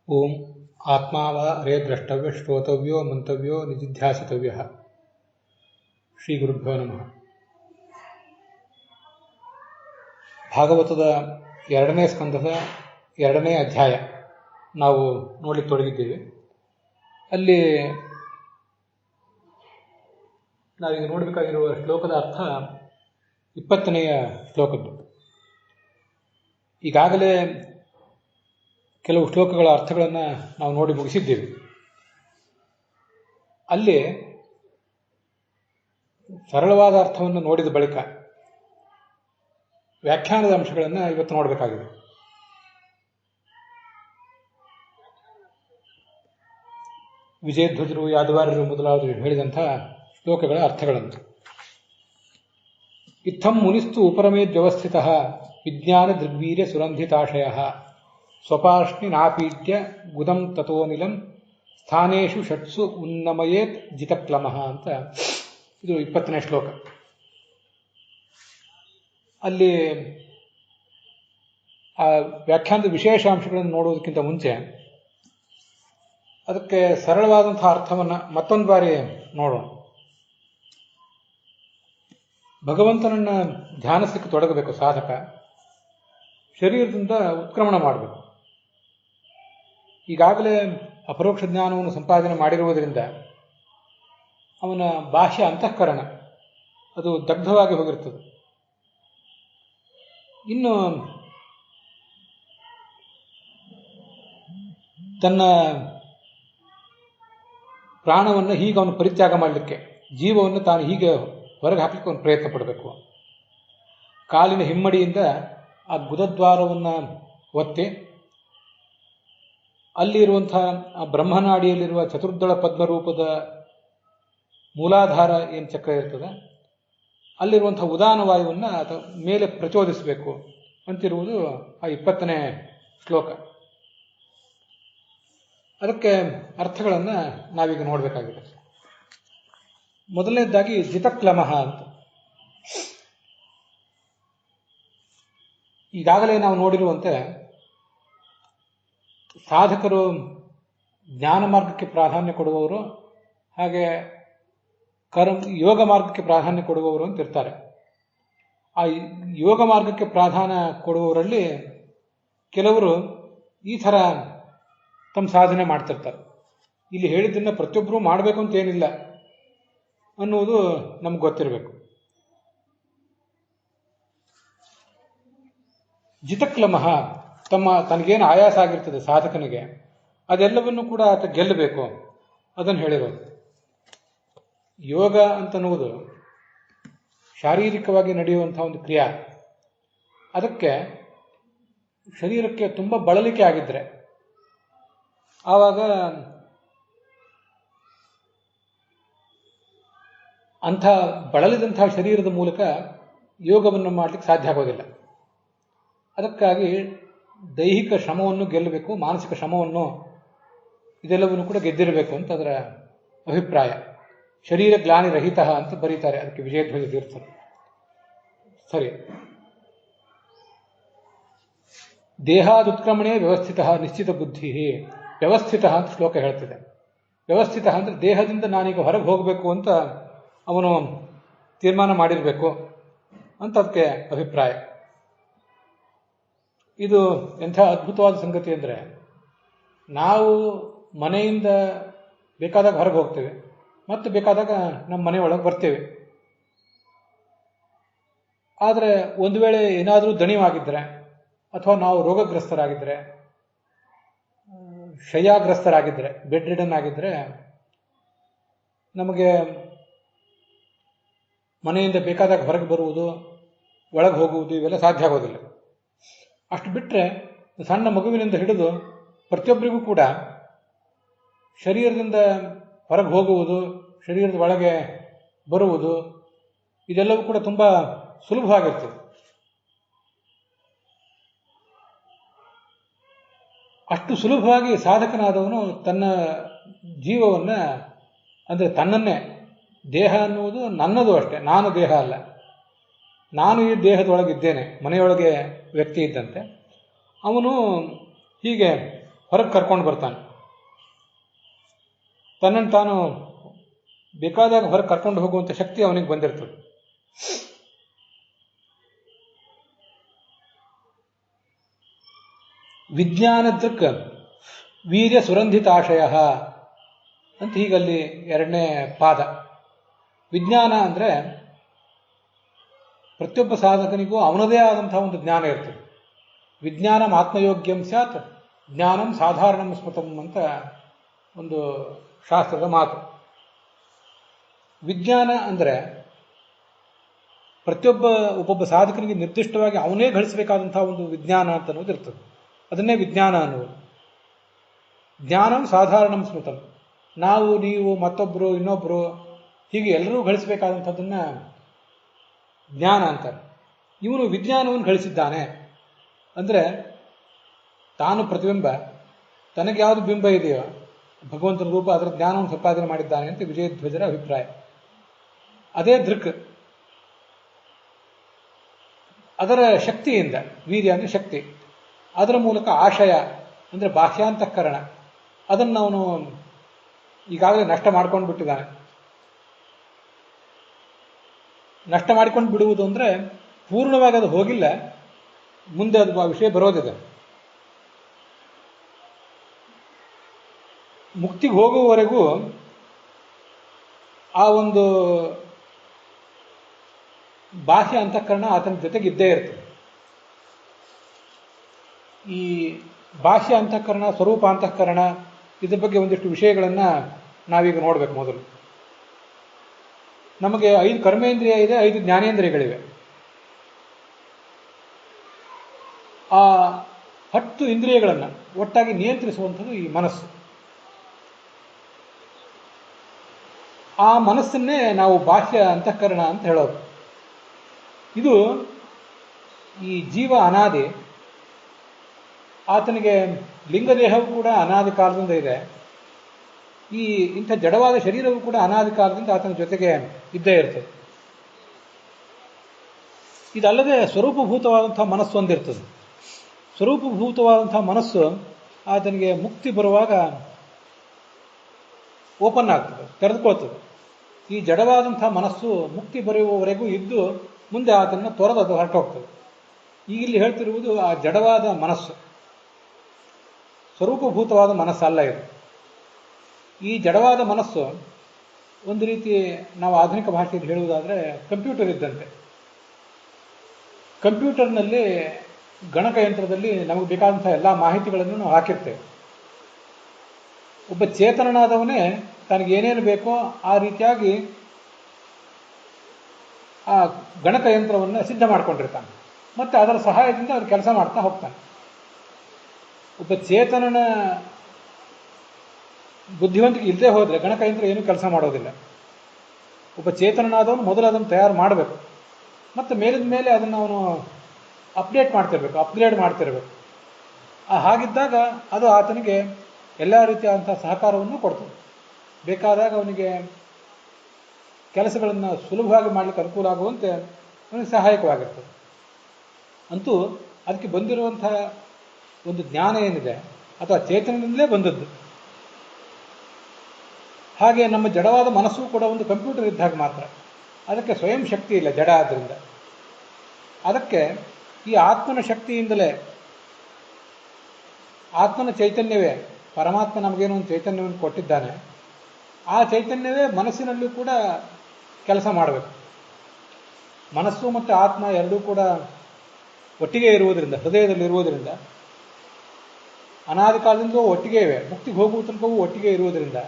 ಓಂ ಆತ್ಮಾ ವಾ ಅರೇ ದ್ರಷ್ಟವ್ಯ ಶ್ರೋತವ್ಯೋ ಮಂತವ್ಯೋ ನಿಧಿಧ್ಯಾಸಿತವ್ಯ. ಶ್ರೀ ಗುರುಭ್ಯೋ ನಮಃ. ಭಾಗವತದ 2ನೇ ಸ್ಕಂದದ 2ನೇ ಅಧ್ಯಾಯ ನಾವು ನೋಡಲಿಕ್ಕೆ ತೊಡಗಿದ್ದೇವೆ. ಅಲ್ಲಿ ನಾವೀಗ ನೋಡಬೇಕಾಗಿರುವ ಶ್ಲೋಕದ ಅರ್ಥ 20ನೆಯ ಶ್ಲೋಕದ್ದು. ಈಗಾಗಲೇ ಕೆಲವು ಶ್ಲೋಕಗಳ ಅರ್ಥಗಳನ್ನು ನಾವು ನೋಡಿ ಮುಗಿಸಿದ್ದೇವೆ. ಅಲ್ಲಿ ಸರಳವಾದ ಅರ್ಥವನ್ನು ನೋಡಿದ ಬಳಿಕ ವ್ಯಾಖ್ಯಾನದ ಅಂಶಗಳನ್ನು ಇವತ್ತು ನೋಡಬೇಕಾಗಿದೆ. ವಿಜಯಧ್ವಜರು, ಯಾದವಾರ್ಯರು ಮೊದಲಾದವರು ಹೇಳಿದಂಥ ಶ್ಲೋಕಗಳ ಅರ್ಥಗಳನ್ನು. ಇತ್ತಂ ಮುನಿಸ್ತು ಉಪರಮೇದ್ವ್ಯವಸ್ಥಿತ ವಿಜ್ಞಾನ ದೃಗ್ವೀರ್ಯ ಸುರಂಧಿತಾಶಯ ಸ್ವಪಾರ್ಷ್ಣಿ ನಾಪೀಡ್ಯ ಗುದಂ ತಥೋನಿಲಂ ಸ್ಥಾನೇಶು ಷಟ್ಸು ಉನ್ನಮಯೇತ್ ಜಿತಕ್ಲಮಃ ಅಂತ ಇದು 20ನೇ ಶ್ಲೋಕ. ಅಲ್ಲಿ ಆ ವ್ಯಾಖ್ಯಾನದ ವಿಶೇಷಾಂಶಗಳನ್ನು ನೋಡುವುದಕ್ಕಿಂತ ಮುಂಚೆ ಅದಕ್ಕೆ ಸರಳವಾದಂಥ ಅರ್ಥವನ್ನು ಮತ್ತೊಂದು ಬಾರಿ ನೋಡೋಣ. ಭಗವಂತನನ್ನ ಧ್ಯಾನಿಸಲಿಕ್ಕೆ ತೊಡಗಬೇಕು ಸಾಧಕ. ಶರೀರದಿಂದ ಉತ್ಕ್ರಮಣ ಮಾಡಬೇಕು. ಈಗಾಗಲೇ ಅಪರೋಕ್ಷ ಜ್ಞಾನವನ್ನು ಸಂಪಾದನೆ ಮಾಡಿರುವುದರಿಂದ ಅವನ ಬಾಹ್ಯ ಅಂತಃಕರಣ ಅದು ದಗ್ಧವಾಗಿ ಹೋಗಿರ್ತದೆ. ಇನ್ನು ತನ್ನ ಪ್ರಾಣವನ್ನು ಹೀಗೆ ಅವನು ಪರಿತ್ಯಾಗ ಮಾಡಲಿಕ್ಕೆ, ಜೀವವನ್ನು ತಾನು ಹೀಗೆ ಹೊರಗೆ ಹಾಕಲಿಕ್ಕೆ ಅವನು ಪ್ರಯತ್ನ ಪಡಬೇಕು. ಕಾಲಿನ ಹಿಮ್ಮಡಿಯಿಂದ ಆ ಗುದದ್ವಾರವನ್ನು ಒತ್ತಿ ಅಲ್ಲಿ ಇರುವಂತಹ ಆ ಬ್ರಹ್ಮನಾಡಿಯಲ್ಲಿರುವ ಚತುರ್ದಳ ಪದ್ಮರೂಪದ ಮೂಲಾಧಾರ ಏನು ಚಕ್ರ ಇರ್ತದೆ, ಅಲ್ಲಿರುವಂತಹ ಉದಾನ ವಾಯುವನ್ನು ಮೇಲೆ ಪ್ರಚೋದಿಸಬೇಕು ಅಂತಿರುವುದು ಆ 20ನೇ ಶ್ಲೋಕ. ಅದಕ್ಕೆ ಅರ್ಥಗಳನ್ನು ನಾವೀಗ ನೋಡಬೇಕಾಗಿದೆ. ಮೊದಲನೇದಾಗಿ ಜಿತಕ್ಲಮಃ ಅಂತ. ಈಗಾಗಲೇ ನಾವು ನೋಡಿರುವಂತೆ ಸಾಧಕರು ಜ್ಞಾನ ಮಾರ್ಗಕ್ಕೆ ಪ್ರಾಧಾನ್ಯ ಕೊಡುವವರು, ಹಾಗೆ ಯೋಗ ಮಾರ್ಗಕ್ಕೆ ಪ್ರಾಧಾನ್ಯ ಕೊಡುವವರು ಅಂತ ಇರ್ತಾರೆ. ಆ ಯೋಗ ಮಾರ್ಗಕ್ಕೆ ಪ್ರಾಧಾನ್ಯ ಕೊಡುವವರಲ್ಲಿ ಕೆಲವರು ಈ ಥರ ತಮ್ಮ ಸಾಧನೆ ಮಾಡ್ತಿರ್ತಾರೆ. ಇಲ್ಲಿ ಹೇಳಿದ್ದನ್ನು ಪ್ರತಿಯೊಬ್ಬರೂ ಮಾಡಬೇಕು ಅಂತ ಏನಿಲ್ಲ ಅನ್ನುವುದು ನಮ್ಗೆ ಗೊತ್ತಿರಬೇಕು. ಜಿತಕ್ಲಮಃ, ತನಗೇನು ಆಯಾಸ ಆಗಿರ್ತದೆ ಸಾಧಕನಿಗೆ, ಅದೆಲ್ಲವನ್ನು ಕೂಡ ಆತ ಗೆಲ್ಲಬೇಕು, ಅದನ್ನು ಹೇಳಿರೋದು. ಯೋಗ ಅಂತನ್ನುವುದು ಶಾರೀರಿಕವಾಗಿ ನಡೆಯುವಂತಹ ಒಂದು ಕ್ರಿಯೆ. ಅದಕ್ಕೆ ಶರೀರಕ್ಕೆ ತುಂಬ ಬಳಲಿಕೆ ಆಗಿದ್ರೆ ಆವಾಗ ಅಂಥ ಬಳಲಿದಂತಹ ಶರೀರದ ಮೂಲಕ ಯೋಗವನ್ನು ಮಾಡಲಿಕ್ಕೆ ಸಾಧ್ಯ ಆಗೋದಿಲ್ಲ. ಅದಕ್ಕಾಗಿ ದೈಹಿಕ ಶ್ರಮವನ್ನು ಗೆಲ್ಲಬೇಕು, ಮಾನಸಿಕ ಶ್ರಮವನ್ನು ಇದೆಲ್ಲವನ್ನು ಕೂಡ ಗೆದ್ದಿರಬೇಕು ಅಂತ ಅದರ ಅಭಿಪ್ರಾಯ. ಶರೀರ ಗ್ಲಾನಿ ರಹಿತ ಅಂತ ಬರೀತಾರೆ ಅದಕ್ಕೆ ವಿಜಯಧ್ವಜ ತೀರ್ಥರು. ಸರಿ, ದೇಹಾದುತ್ಕ್ರಮಣೆ ವ್ಯವಸ್ಥಿತ ನಿಶ್ಚಿತ ಬುದ್ಧಿ. ವ್ಯವಸ್ಥಿತ ಅಂತ ಶ್ಲೋಕ ಹೇಳ್ತಿದೆ. ವ್ಯವಸ್ಥಿತ ಅಂದರೆ ದೇಹದಿಂದ ನಾನೀಗ ಹೊರಗೆ ಹೋಗಬೇಕು ಅಂತ ಅವನು ತೀರ್ಮಾನ ಮಾಡಿರಬೇಕು ಅಂತ ಅದಕ್ಕೆ ಅಭಿಪ್ರಾಯ. ಇದು ಎಂಥ ಅದ್ಭುತವಾದ ಸಂಗತಿ ಅಂದರೆ, ನಾವು ಮನೆಯಿಂದ ಬೇಕಾದಾಗ ಹೊರಗೆ ಹೋಗ್ತೇವೆ, ಮತ್ತು ಬೇಕಾದಾಗ ನಮ್ಮ ಮನೆಯೊಳಗೆ ಬರ್ತೇವೆ. ಆದರೆ ಒಂದು ವೇಳೆ ಏನಾದರೂ ದಣಿವಾಗಿದ್ದರೆ, ಅಥವಾ ನಾವು ರೋಗಗ್ರಸ್ತರಾಗಿದ್ದರೆ, ಶಯ್ಯಾಗ್ರಸ್ತರಾಗಿದ್ದರೆ, ಬೆಡ್ ರಿಡನ್ ಆಗಿದ್ದರೆ, ನಮಗೆ ಮನೆಯಿಂದ ಬೇಕಾದಾಗ ಹೊರಗೆ ಬರುವುದು, ಒಳಗೆ ಹೋಗುವುದು ಇವೆಲ್ಲ ಸಾಧ್ಯ ಆಗೋದಿಲ್ಲ. ಅಷ್ಟು ಬಿಟ್ಟರೆ ಸಣ್ಣ ಮಗುವಿನಿಂದ ಹಿಡಿದು ಪ್ರತಿಯೊಬ್ಬರಿಗೂ ಕೂಡ ಶರೀರದಿಂದ ಹೊರಗೆ ಹೋಗುವುದು, ಶರೀರದ ಒಳಗೆ ಬರುವುದು ಇದೆಲ್ಲವೂ ಕೂಡ ತುಂಬ ಸುಲಭವಾಗಿರ್ತದೆ. ಅಷ್ಟು ಸುಲಭವಾಗಿ ಸಾಧಕನಾದವನು ತನ್ನ ಜೀವವನ್ನು, ಅಂದರೆ ತನ್ನನ್ನೇ, ದೇಹ ಅನ್ನುವುದು ನನ್ನದು ಅಷ್ಟೇ, ನಾನು ದೇಹ ಅಲ್ಲ, ನಾನು ಈ ದೇಹದೊಳಗಿದ್ದೇನೆ, ಮನೆಯೊಳಗೆ ವ್ಯಕ್ತಿ ಇದ್ದಂತೆ ಅವನು ಹೀಗೆ ಹೊರಗೆ ಕರ್ಕೊಂಡು ಬರ್ತಾನೆ. ತನ್ನನ್ನು ತಾನು ಬೇಕಾದಾಗ ಹೊರಗೆ ಕರ್ಕೊಂಡು ಹೋಗುವಂಥ ಶಕ್ತಿ ಅವನಿಗೆ ಬಂದಿರ್ತದೆ. ವಿಜ್ಞಾನದೃಕ್ ವೀರ್ಯ ಸುರಂಧಿತಾಶಯ ಅಂತ ಹೀಗಲ್ಲಿ ಎರಡನೇ ಪಾದ. ವಿಜ್ಞಾನ ಅಂದರೆ ಪ್ರತಿಯೊಬ್ಬ ಸಾಧಕನಿಗೂ ಅವನದೇ ಆದಂತಹ ಒಂದು ಜ್ಞಾನ ಇರ್ತದೆ. ವಿಜ್ಞಾನಂ ಆತ್ಮಯೋಗ್ಯಂ ಸ್ಯಾತ್ ಜ್ಞಾನಂ ಸಾಧಾರಣಂ ಸ್ಮೃತಂ ಅಂತ ಒಂದು ಶಾಸ್ತ್ರದ ಮಾತು. ವಿಜ್ಞಾನ ಅಂದರೆ ಒಬ್ಬೊಬ್ಬ ಸಾಧಕನಿಗೆ ನಿರ್ದಿಷ್ಟವಾಗಿ ಅವನೇ ಗಳಿಸಬೇಕಾದಂತಹ ಒಂದು ವಿಜ್ಞಾನ ಅಂತ ಅನ್ನೋದು ಇರ್ತದೆ. ಅದನ್ನೇ ವಿಜ್ಞಾನ ಅನ್ನೋದು. ಜ್ಞಾನಂ ಸಾಧಾರಣಂ ಸ್ಮೃತಂ, ನಾವು ನೀವು ಮತ್ತೊಬ್ಬರು ಇನ್ನೊಬ್ಬರು ಹೀಗೆ ಎಲ್ಲರೂ ಗಳಿಸಬೇಕಾದಂಥದ್ದನ್ನು ಜ್ಞಾನ ಅಂತಾರೆ. ಇವನು ವಿಜ್ಞಾನವನ್ನು ಗಳಿಸಿದ್ದಾನೆ ಅಂದರೆ ತಾನು ಪ್ರತಿಬಿಂಬ, ತನಗೆ ಯಾವುದು ಬಿಂಬ ಇದೆಯೋ ಭಗವಂತನ ರೂಪ, ಅದರ ಜ್ಞಾನವನ್ನು ಸಂಪಾದನೆ ಮಾಡಿದ್ದಾನೆ ಅಂತ ವಿಜಯಧ್ವಜರ ಅಭಿಪ್ರಾಯ. ಅದೇ ದೃಕ್, ಅದರ ಶಕ್ತಿಯಿಂದ, ವೀರ್ಯ ಅಂದರೆ ಶಕ್ತಿ, ಅದರ ಮೂಲಕ ಆಶಯ ಅಂದರೆ ಬಾಹ್ಯಾಂತಃಕರಣ, ಅದನ್ನು ಅವನು ಈಗಾಗಲೇ ನಷ್ಟ ಮಾಡ್ಕೊಂಡು ಬಿಟ್ಟಿದ್ದಾನೆ. ನಷ್ಟ ಮಾಡಿಕೊಂಡು ಬಿಡುವುದು ಅಂದರೆ ಪೂರ್ಣವಾಗಿ ಅದು ಹೋಗಿಲ್ಲ, ಮುಂದೆ ಅದು ಆ ವಿಷಯ ಬರೋದಿದೆ. ಮುಕ್ತಿಗೆ ಹೋಗುವವರೆಗೂ ಆ ಒಂದು ಬಾಹ್ಯ ಅಂತಃಕರಣ ಆತನ ಜೊತೆಗೆ ಇದ್ದೇ ಇರ್ತದೆ. ಈ ಬಾಹ್ಯ ಅಂತಃಕರಣ, ಸ್ವರೂಪ ಅಂತಃಕರಣ, ಇದ್ರ ಬಗ್ಗೆ ಒಂದಿಷ್ಟು ವಿಷಯಗಳನ್ನು ನಾವೀಗ ನೋಡಬೇಕು. ಮೊದಲು ನಮಗೆ 5 ಕರ್ಮೇಂದ್ರಿಯ ಇದೆ, 5 ಜ್ಞಾನೇಂದ್ರಿಯಗಳಿವೆ. ಆ 10 ಇಂದ್ರಿಯಗಳನ್ನು ಒಟ್ಟಾಗಿ ನಿಯಂತ್ರಿಸುವಂಥದ್ದು ಈ ಮನಸ್ಸು. ಆ ಮನಸ್ಸನ್ನೇ ನಾವು ಬಾಹ್ಯ ಅಂತಃಕರಣ ಅಂತ ಹೇಳೋದು. ಇದು ಈ ಜೀವ ಅನಾದಿ, ಆತನಿಗೆ ಲಿಂಗದೇಹವು ಕೂಡ ಅನಾದಿ ಕಾಲದಿಂದ ಇದೆ. ಈ ಇಂಥ ಜಡವಾದ ಶರೀರವು ಕೂಡ ಅನಾದಿ ಕಾಲದಿಂದ ಆತನ ಜೊತೆಗೆ ಇದ್ದೇ ಇರ್ತದೆ. ಇದಲ್ಲದೆ ಸ್ವರೂಪಭೂತವಾದಂಥ ಮನಸ್ಸು ಒಂದಿರ್ತದೆ. ಸ್ವರೂಪಭೂತವಾದಂಥ ಮನಸ್ಸು ಆತನಿಗೆ ಮುಕ್ತಿ ಬರುವಾಗ ಓಪನ್ ಆಗ್ತದೆ, ತೆರೆದುಕೊಳ್ತದೆ. ಈ ಜಡವಾದಂಥ ಮನಸ್ಸು ಮುಕ್ತಿ ಬರೆಯುವವರೆಗೂ ಇದ್ದು ಮುಂದೆ ಆತನ್ನು ತೊರೆದು ಅದು ಹೊರಟೋಗ್ತದೆ. ಈಗಿಲ್ಲಿ ಹೇಳ್ತಿರುವುದು ಆ ಜಡವಾದ ಮನಸ್ಸು, ಸ್ವರೂಪಭೂತವಾದ ಮನಸ್ಸಲ್ಲ ಇದು. ಈ ಜಡವಾದ ಮನಸ್ಸು ಒಂದು ರೀತಿ ನಾವು ಆಧುನಿಕ ಭಾಷೆಯಲ್ಲಿ ಹೇಳುವುದಾದರೆ ಕಂಪ್ಯೂಟರ್ ಇದ್ದಂತೆ. ಕಂಪ್ಯೂಟರ್ನಲ್ಲಿ, ಗಣಕಯಂತ್ರದಲ್ಲಿ ನಮಗೆ ಬೇಕಾದಂಥ ಎಲ್ಲ ಮಾಹಿತಿಗಳನ್ನು ನಾವು ಹಾಕಿರ್ತೇವೆ. ಒಬ್ಬ ಚೇತನನಾದವನೇ ತನಗೇನೇನು ಬೇಕೋ ಆ ರೀತಿಯಾಗಿ ಆ ಗಣಕಯಂತ್ರವನ್ನು ಸಿದ್ಧ ಮಾಡಿಕೊಂಡಿರ್ತಾನೆ. ಮತ್ತು ಅದರ ಸಹಾಯದಿಂದ ಅವ್ರು ಕೆಲಸ ಮಾಡ್ತಾ ಹೋಗ್ತಾನೆ. ಒಬ್ಬ ಚೇತನನ ಬುದ್ಧಿವಂತಿಕೆ ಇಲ್ಲದೆ ಹೋದರೆ ಗಣಕಯಂತ್ರ ಏನೂ ಕೆಲಸ ಮಾಡೋದಿಲ್ಲ. ಒಬ್ಬ ಚೇತನನಾದವನು ಮೊದಲು ಅದನ್ನು ತಯಾರು ಮಾಡಬೇಕು, ಮತ್ತು ಮೇಲಿದ ಮೇಲೆ ಅದನ್ನು ಅವನು ಅಪ್ಡೇಟ್ ಮಾಡ್ತಿರ್ಬೇಕು, ಅಪ್ಗ್ರೇಡ್ ಮಾಡ್ತಿರ್ಬೇಕು. ಹಾಗಿದ್ದಾಗ ಅದು ಆತನಿಗೆ ಎಲ್ಲ ರೀತಿಯಾದಂಥ ಸಹಕಾರವನ್ನು ಕೊಡ್ತದೆ. ಬೇಕಾದಾಗ ಅವನಿಗೆ ಕೆಲಸಗಳನ್ನು ಸುಲಭವಾಗಿ ಮಾಡಲಿಕ್ಕೆ ಅನುಕೂಲ ಆಗುವಂತೆ ಅವನಿಗೆ ಸಹಾಯಕವಾಗಿರ್ತದೆ. ಅಂತೂ ಅದಕ್ಕೆ ಬಂದಿರುವಂತಹ ಒಂದು ಜ್ಞಾನ ಏನಿದೆ ಅಥವಾ ಚೇತನದಿಂದಲೇ ಬಂದದ್ದು. ಹಾಗೆ ನಮ್ಮ ಜಡವಾದ ಮನಸ್ಸು ಕೂಡ ಒಂದು ಕಂಪ್ಯೂಟರ್ ಇದ್ದಾಗ ಮಾತ್ರ, ಅದಕ್ಕೆ ಸ್ವಯಂ ಶಕ್ತಿ ಇಲ್ಲ, ಜಡ ಆದ್ದರಿಂದ. ಅದಕ್ಕೆ ಈ ಆತ್ಮನ ಶಕ್ತಿಯಿಂದಲೇ, ಆತ್ಮನ ಚೈತನ್ಯವೇ, ಪರಮಾತ್ಮ ನಮಗೇನೋ ಒಂದು ಚೈತನ್ಯವನ್ನು ಕೊಟ್ಟಿದ್ದಾನೆ, ಆ ಚೈತನ್ಯವೇ ಮನಸ್ಸಿನಲ್ಲೂ ಕೂಡ ಕೆಲಸ ಮಾಡಬೇಕು. ಮನಸ್ಸು ಮತ್ತು ಆತ್ಮ ಎರಡೂ ಕೂಡ ಒಟ್ಟಿಗೆ ಇರುವುದರಿಂದ, ಹೃದಯದಲ್ಲಿರುವುದರಿಂದ, ಅನಾದಿ ಕಾಲದಿಂದಲೂ ಒಟ್ಟಿಗೆ ಇವೆ, ಮುಕ್ತಿಗೆ ಹೋಗುವ ತನಕವೂ ಒಟ್ಟಿಗೆ ಇರುವುದರಿಂದ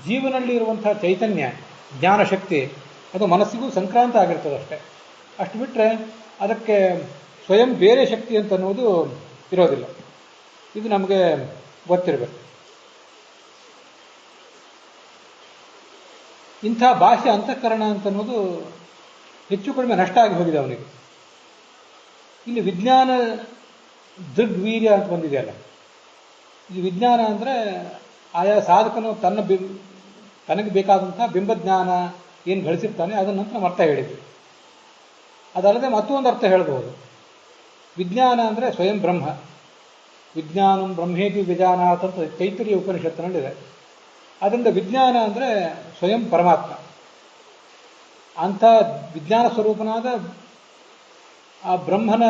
ಜೀವನಲ್ಲಿ ಇರುವಂಥ ಚೈತನ್ಯ, ಜ್ಞಾನಶಕ್ತಿ ಅದು ಮನಸ್ಸಿಗೂ ಸಂಕ್ರಾಂತ ಆಗಿರ್ತದೆ ಅಷ್ಟೇ. ಅಷ್ಟು ಬಿಟ್ಟರೆ ಅದಕ್ಕೆ ಸ್ವಯಂ ಬೇರೆ ಶಕ್ತಿ ಅಂತ ಅನ್ನೋದು ಇರೋದಿಲ್ಲ. ಇದು ನಮಗೆ ಗೊತ್ತಿರಬೇಕು. ಇಂಥ ಬಾಹ್ಯ ಅಂತಃಕರಣ ಅಂತನ್ನೋದು ಹೆಚ್ಚು ಕಡಿಮೆ ನಷ್ಟ ಆಗಿ ಹೋಗಿದೆ ಅವನಿಗೆ. ಇಲ್ಲಿ ವಿಜ್ಞಾನ ದೃಗ್ವೀರ್ಯ ಅಂತ ಬಂದಿದೆಯಲ್ಲ, ಈ ವಿಜ್ಞಾನ ಅಂದರೆ ಆಯಾ ಸಾಧಕನು ತನಗೆ ಬೇಕಾದಂಥ ಬಿಂಬಜ್ಞಾನ ಏನು ಗಳಿಸಿರ್ತಾನೆ ಅದನ್ನಂತ ನಾವು ಅರ್ಥ ಹೇಳಿದ್ವಿ. ಅದಲ್ಲದೆ ಮತ್ತೊಂದು ಅರ್ಥ ಹೇಳ್ಬೋದು. ವಿಜ್ಞಾನ ಅಂದರೆ ಸ್ವಯಂ ಬ್ರಹ್ಮ, ವಿಜ್ಞಾನಂ ಬ್ರಹ್ಮೇತಿ ವಿಜಾನಾತ್ ಅಂತ ತೈತರಿಯ ಉಪನಿಷತ್ತಿನಲ್ಲಿದೆ. ಅದರಿಂದ ವಿಜ್ಞಾನ ಅಂದರೆ ಸ್ವಯಂ ಪರಮಾತ್ಮ. ಅಂಥ ವಿಜ್ಞಾನ ಸ್ವರೂಪನಾದ ಆ ಬ್ರಹ್ಮನ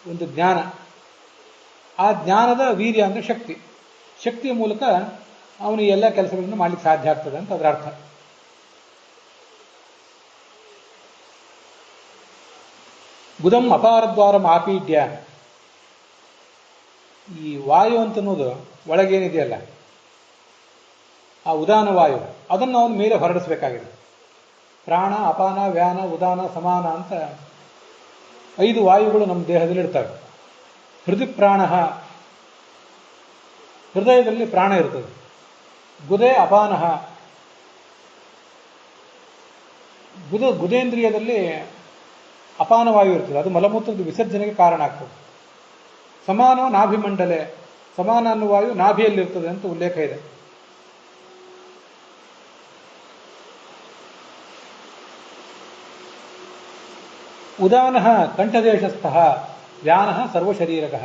ಒಂದು ಜ್ಞಾನ, ಆ ಜ್ಞಾನದ ವೀರ್ಯ ಅಂದರೆ ಶಕ್ತಿ. ಶಕ್ತಿಯ ಮೂಲಕ ಅವನು ಎಲ್ಲ ಕೆಲಸಗಳನ್ನು ಮಾಡಲಿಕ್ಕೆ ಸಾಧ್ಯ ಆಗ್ತದೆ ಅಂತ ಅದರ ಅರ್ಥ. ಗುದಂ ಅಪಾರದ್ವಾರಂ ಆಪೀಡ್ಯ. ಈ ವಾಯು ಅಂತನ್ನೋದು ಒಳಗೇನಿದೆಯಲ್ಲ, ಆ ಉದಾನ ವಾಯು, ಅದನ್ನು ಅವನು ಮೇಲೆ ಹೊರಡಿಸಬೇಕಾಗಿದೆ. ಪ್ರಾಣ, ಅಪಾನ, ವ್ಯಾನ, ಉದಾನ, ಸಮಾನ ಅಂತ 5 ವಾಯುಗಳು ನಮ್ಮ ದೇಹದಲ್ಲಿ ಇರ್ತವೆ. ಹೃದಯ ಪ್ರಾಣ, ಹೃದಯದಲ್ಲಿ ಪ್ರಾಣ ಇರ್ತದೆ. ಗುದೆ ಅಪಾನ, ಗುದೇಂದ್ರಿಯದಲ್ಲಿ ಅಪಾನ ವಾಯು ಇರ್ತದೆ, ಅದು ಮಲಮೂತ್ರದ ವಿಸರ್ಜನೆಗೆ ಕಾರಣ ಆಗ್ತದೆ. ಸಮಾನ ನಾಭಿಮಂಡಲೆ, ಸಮಾನ ಅನ್ನುವ ವಾಯು ನಾಭಿಯಲ್ಲಿರ್ತದೆ ಅಂತ ಉಲ್ಲೇಖ ಇದೆ. ಉದಾನ ಕಂಠದೇಶಸ್ಥ, ವ್ಯಾನ ಸರ್ವಶರೀರಕ.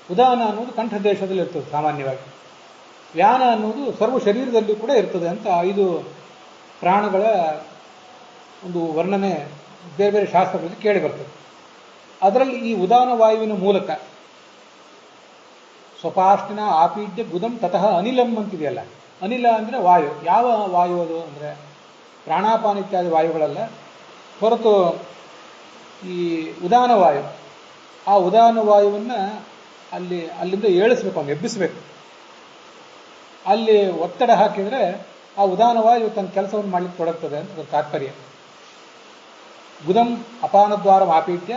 ಉದಾನ ಅನ್ನೋದು ಕಂಠದೇಶದಲ್ಲಿ ಇರ್ತದೆ ಸಾಮಾನ್ಯವಾಗಿ. ವ್ಯಾನ ಅನ್ನೋದು ಸರ್ವ ಶರೀರದಲ್ಲಿ ಕೂಡ ಇರ್ತದೆ ಅಂತ 5 ಪ್ರಾಣಗಳ ಒಂದು ವರ್ಣನೆ ಬೇರೆ ಬೇರೆ ಶಾಸ್ತ್ರಗಳಲ್ಲಿ ಕೇಳಿ ಬರ್ತದೆ. ಅದರಲ್ಲಿ ಈ ಉದಾನ ವಾಯುವಿನ ಮೂಲಕ ಸ್ವಪಾಷ್ಟಿನ ಆಪೀಡ್ಯ ಗುದಂ ತತಃ ಅನಿಲಂ ಅಂತಿದೆಯಲ್ಲ, ಅನಿಲ ಅಂದರೆ ವಾಯು. ಯಾವ ವಾಯು ಅದು ಅಂದರೆ ಪ್ರಾಣಾಪಾನ ಇತ್ಯಾದಿ ವಾಯುಗಳಲ್ಲ, ಹೊರತು ಈ ಉದಾನ ವಾಯು. ಆ ಉದಾನ ವಾಯುವನ್ನು ಅಲ್ಲಿಂದ ಏಳಿಸ್ಬೇಕು, ಅವನು ಎಬ್ಬಿಸಬೇಕು. ಅಲ್ಲಿ ಒತ್ತಡ ಹಾಕಿದರೆ ಆ ಉದಾನ ವಾಯು ತನ್ನ ಕೆಲಸವನ್ನು ಮಾಡಲಿಕ್ಕೆ ತೊಡಗ್ತದೆ ಅಂತ ಅದರ ತಾತ್ಪರ್ಯ. ಗುದಂ ಅಪಾನದ್ವಾರ ಆಪೀಟ್ಯ